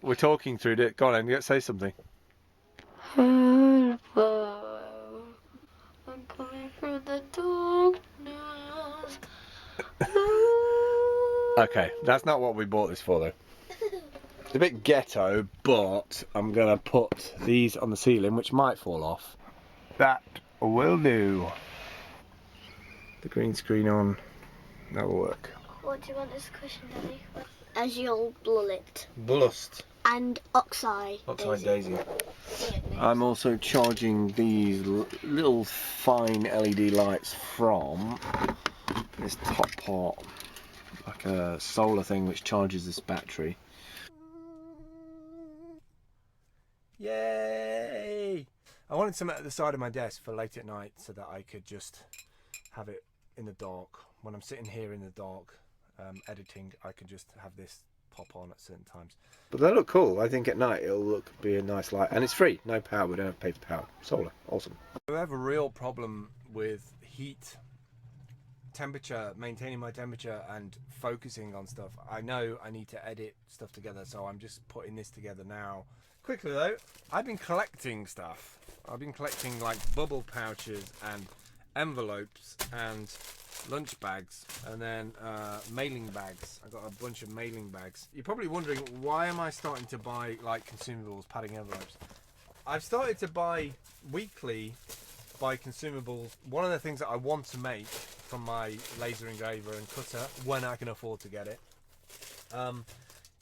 We're talking through it. Go on, and say something. I'm coming from the darkness. Okay, that's not what we bought this for, though. It's a bit ghetto, but I'm gonna put these on the ceiling, which might fall off. That will do. The green screen on. That will work. What do you want as cushion, Daddy? Azure bullet. Bust. And oxide. Oxide daisy. I'm also charging these little fine LED lights from this top part, like a solar thing which charges this battery. Yay! I wanted some at the side of my desk for late at night so that I could just have it in the dark. When I'm sitting here in the dark editing, I can just have this pop on at certain times. But they look cool. I think at night it'll be a nice light, and it's free, no power. We don't have to pay for power. Solar, awesome. I have a real problem with heat, temperature, maintaining my temperature and focusing on stuff. I know I need to edit stuff together, so I'm just putting this together now. Quickly though, I've been collecting stuff. I've been collecting like bubble pouches and envelopes and lunch bags, and then mailing bags. I got a bunch of mailing bags. You're probably wondering, why am I starting to buy like consumables, padding envelopes? I've started to buy weekly consumables. One of the things that I want to make from my laser engraver and cutter, when I can afford to get it,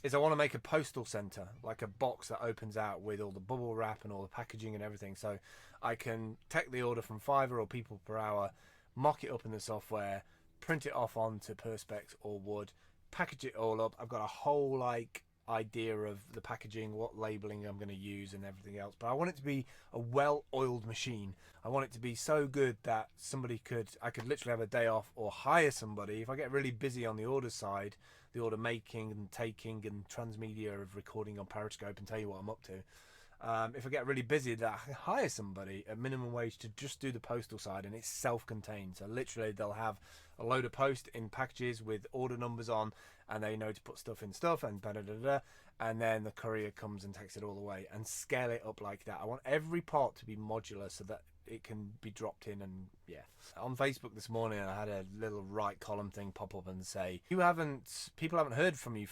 is I want to make a postal centre, like a box that opens out with all the bubble wrap and all the packaging and everything, so I can take the order from Fiverr or People Per Hour, mock it up in the software, print it off onto Perspex or wood, package it all up. I've got a whole like idea of the packaging, what labeling I'm going to use and everything else, but I want it to be a well-oiled machine. I want it to be so good that I could literally have a day off or hire somebody. If I get really busy on the order side, the order making and taking and transmedia of recording on Periscope and tell you what I'm up to, if I get really busy, that I can hire somebody at minimum wage to just do the postal side, and it's self-contained. So literally they'll have a load of post in packages with order numbers on, and they know to put stuff in stuff and da-da-da-da, and then the courier comes and takes it all away, and scale it up like that. I want every part to be modular so that it can be dropped in. And yeah, on Facebook this morning I had a little right column thing pop up and say, people haven't heard from you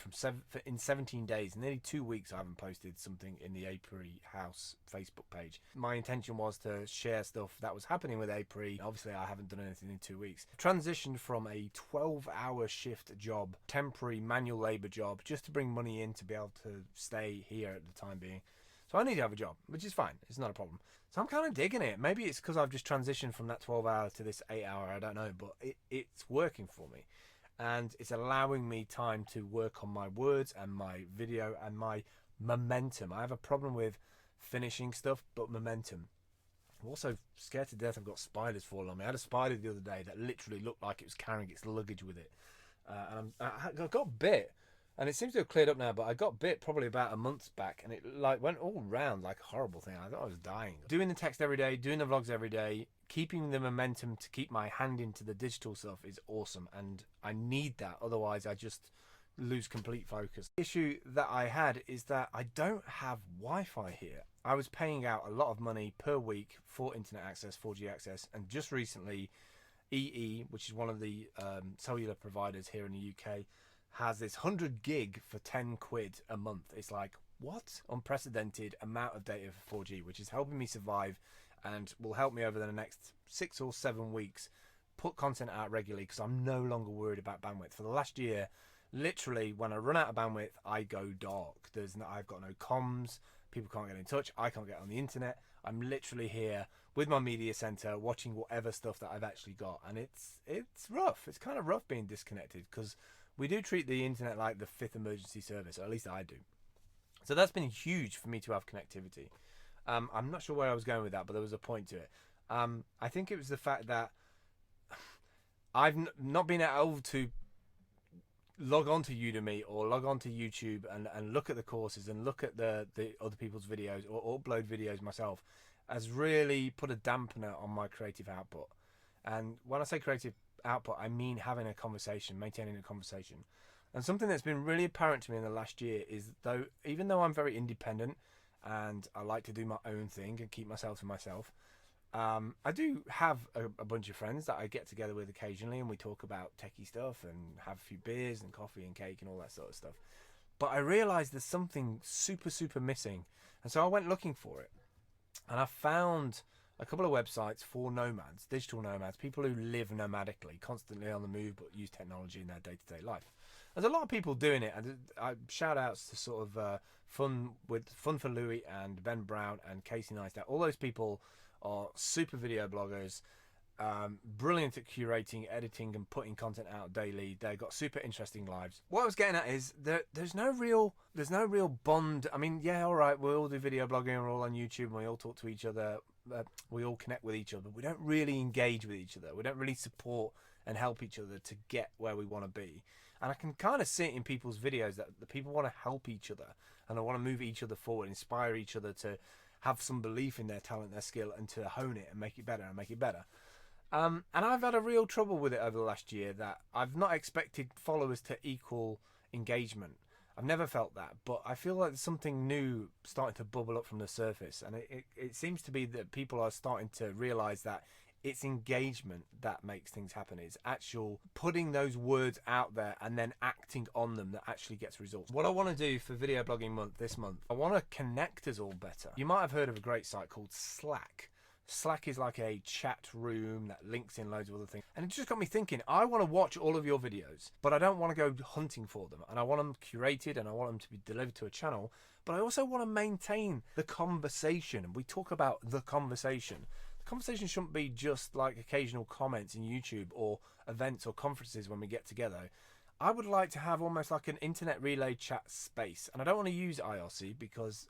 in 17 days. Nearly 2 weeks I haven't posted something in the Apiary House Facebook page. My intention was to share stuff that was happening with Apiary. Obviously I haven't done anything in 2 weeks. Transitioned from a 12-hour shift job, temporary manual labor job, just to bring money in to be able to stay here at the time being. So I need to have a job, which is fine. It's not a problem. So I'm kind of digging it. Maybe it's because I've just transitioned from that 12-hour to this 8-hour. I don't know, but it's working for me. And it's allowing me time to work on my words and my video and my momentum. I have a problem with finishing stuff, but momentum. I'm also scared to death I've got spiders falling on me. I had a spider the other day that literally looked like it was carrying its luggage with it. And I got bit. And it seems to have cleared up now, but I got bit probably about a month back, and it like went all round like a horrible thing. I thought I was dying. Doing the text every day, doing the vlogs every day, keeping the momentum to keep my hand into the digital stuff is awesome, and I need that. Otherwise, I just lose complete focus. The issue that I had is that I don't have Wi-Fi here. I was paying out a lot of money per week for internet access, 4G access, and just recently, EE, which is one of the cellular providers here in the UK, has this 100 gig for 10 quid a month. It's like, what? Unprecedented amount of data for 4G, which is helping me survive and will help me over the next 6 or 7 weeks put content out regularly, because I'm no longer worried about bandwidth. For the last year, literally, when I run out of bandwidth, I go dark. I've got no comms, people can't get in touch, I can't get on the internet. I'm literally here with my media center watching whatever stuff that I've actually got, and it's rough. It's kind of rough being disconnected, because we do treat the internet like the fifth emergency service, or at least I do. So that's been huge for me to have connectivity. I'm not sure where I was going with that, but there was a point to it. I think it was the fact that I've not been able to log on to Udemy or log on to YouTube and look at the courses and look at the other people's videos or upload videos myself, has really put a dampener on my creative output. And when I say creative output, I mean having a conversation, maintaining a conversation. And something that's been really apparent to me in the last year is even though I'm very independent and I like to do my own thing and keep myself to myself, I do have a bunch of friends that I get together with occasionally, and we talk about techie stuff and have a few beers and coffee and cake and all that sort of stuff. But I realised there's something super, super missing. And so I went looking for it. And I found a couple of websites for nomads, digital nomads, people who live nomadically, constantly on the move, but use technology in their day-to-day life. There's a lot of people doing it. And I shout outs to sort of Fun for Louis and Ben Brown and Casey Neistat. All those people are super video bloggers, brilliant at curating, editing, and putting content out daily. They've got super interesting lives. What I was getting at is there's no real bond. I mean, yeah, all right, we all do video blogging, we're all on YouTube, and we all talk to each other. We all connect with each other. We don't really engage with each other. We don't really support and help each other to get where we want to be. And I can kind of see it in people's videos that the people want to help each other and they want to move each other forward, inspire each other to have some belief in their talent, their skill, and to hone it and make it better and make it better. And I've had a real trouble with it over the last year that I've not expected followers to equal engagement. I've never felt that, but I feel like there's something new starting to bubble up from the surface. And it seems to be that people are starting to realise that it's engagement that makes things happen. It's actual putting those words out there and then acting on them that actually gets results. What I want to do for Video Blogging Month this month, I want to connect us all better. You might have heard of a great site called Slack. Slack is like a chat room that links in loads of other things. And it just got me thinking, I want to watch all of your videos, but I don't want to go hunting for them. And I want them curated and I want them to be delivered to a channel. But I also want to maintain the conversation. And we talk about the conversation. The conversation shouldn't be just like occasional comments in YouTube or events or conferences when we get together. I would like to have almost like an internet relay chat space. And I don't want to use IRC because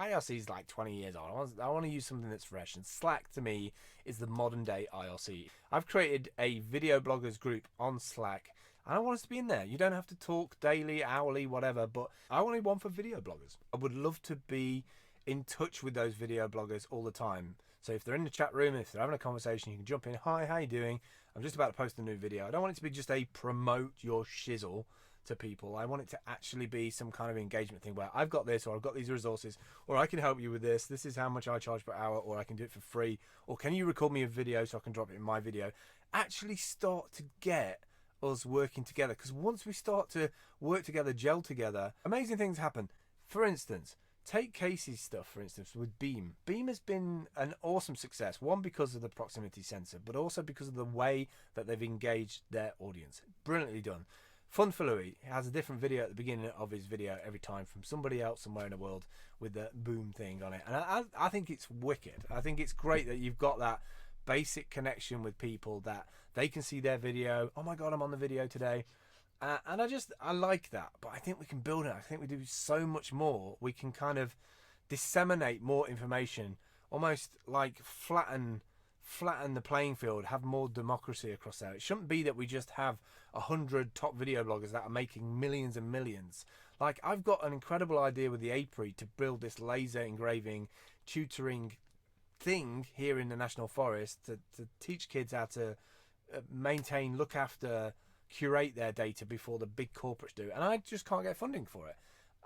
IRC is like 20 years old. I want to use something that's fresh. And Slack to me is the modern day IRC. I've created a video bloggers group on Slack. And I want us to be in there. You don't have to talk daily, hourly, whatever. But I want one for video bloggers. I would love to be in touch with those video bloggers all the time. So if they're in the chat room, if they're having a conversation, you can jump in. Hi, how you doing? I'm just about to post a new video. I don't want it to be just a promote your shizzle to people. I want it to actually be some kind of engagement thing where I've got this, or I've got these resources, or I can help you with this. This is how much I charge per hour, or I can do it for free. Or can you record me a video so I can drop it in my video? Actually start to get us working together. Because once we start to work together, gel together, amazing things happen. For instance, take Casey's stuff, for instance, with Beam. Beam has been an awesome success. One, because of the proximity sensor, but also because of the way that they've engaged their audience. Brilliantly done. Fun for Louis has a different video at the beginning of his video every time from somebody else somewhere in the world with the boom thing on it. And I think it's wicked. I think it's great that you've got that basic connection with people that they can see their video. Oh my God, I'm on the video today. And I like that, but I think we can build it. I think we do so much more. We can kind of disseminate more information, almost like flatten the playing field, have more democracy across there. It shouldn't be that we just have 100 top video bloggers that are making millions and millions. Like, I've got an incredible idea with the Apiary to build this laser engraving tutoring thing here in the National Forest to teach kids how to maintain, look after, curate their data before the big corporates do, and I just can't get funding for it.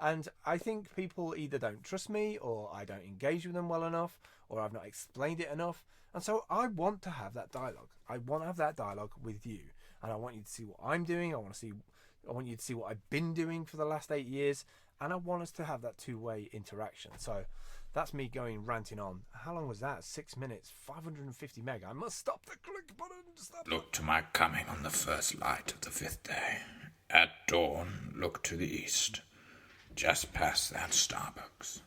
And I think people either don't trust me, or I don't engage with them well enough, or I've not explained it enough. And so I want to have that dialogue. I want to have that dialogue with you, and I want you to see what I'm doing. I want you to see what I've been doing for the last 8 years, and I want us to have that two-way interaction. So that's me going ranting on. How long was that? 6 minutes, 550 meg. I must stop the click button. Stop. Look to my coming on the first light of the 5th day. At dawn, look to the east, just past that Starbucks.